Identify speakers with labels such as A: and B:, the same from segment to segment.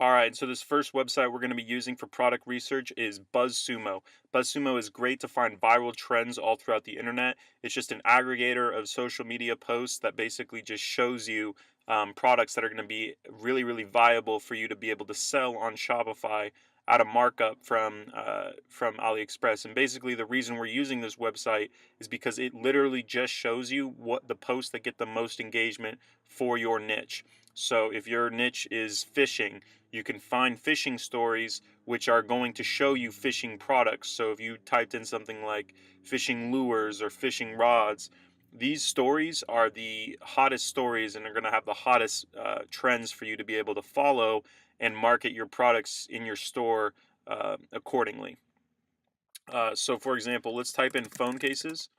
A: All right, so this first website we're going to be using for product research is BuzzSumo. BuzzSumo is great to find viral trends all throughout the internet. It's just an aggregator of social media posts that basically just shows you products that are going to be really, really viable for you to be able to sell on Shopify at a markup from AliExpress. And basically, the reason we're using this website is because it literally just shows you what the posts that get the most engagement for your niche. So if your niche is fishing, you can find fishing stories which are going to show you fishing products. So if you typed in something like fishing lures or fishing rods, these stories are the hottest stories and are going to have the hottest trends for you to be able to follow and market your products in your store accordingly. So, for example, let's type in phone cases.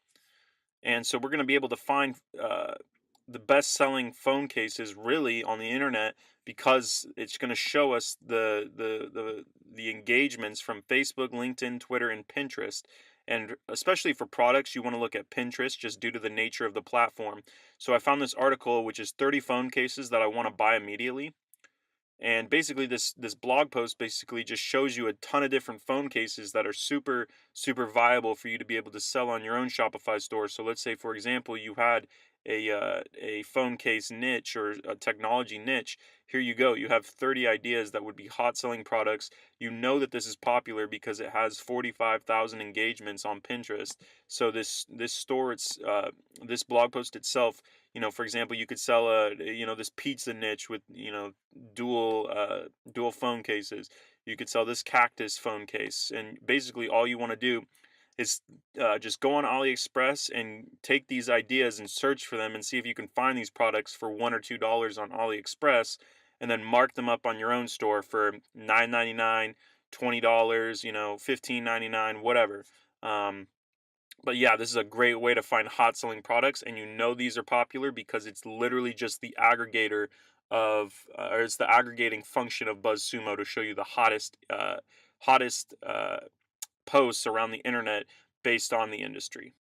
A: And so we're going to be able to find the best selling phone cases really on the internet because it's going to show us the engagements from Facebook, LinkedIn, Twitter, and Pinterest. And especially for products, you want to look at Pinterest just due to the nature of the platform. So I found this article, which is 30 phone cases that I want to buy immediately. And basically this blog post basically just shows you a ton of different phone cases that are super viable for you to be able to sell on your own Shopify store. So let's say, for example, you had a phone case niche or a technology niche. Here you go, you have 30 ideas that would be hot selling products. You know that this is popular because it has 45,000 engagements on Pinterest. So this store, this blog post itself, for example, you could sell this pizza niche with dual phone cases. You could sell this cactus phone case, and basically all you want to do is just go on AliExpress and take these ideas and search for them and see if you can find these products for $1 or $2 on AliExpress, and then mark them up on your own store for $9.99, $20, 15.99, whatever. Um, but yeah, this is a great way to find hot selling products, and these are popular because it's literally just the aggregator or it's the aggregating function of BuzzSumo to show you the hottest posts around the internet based on the industry.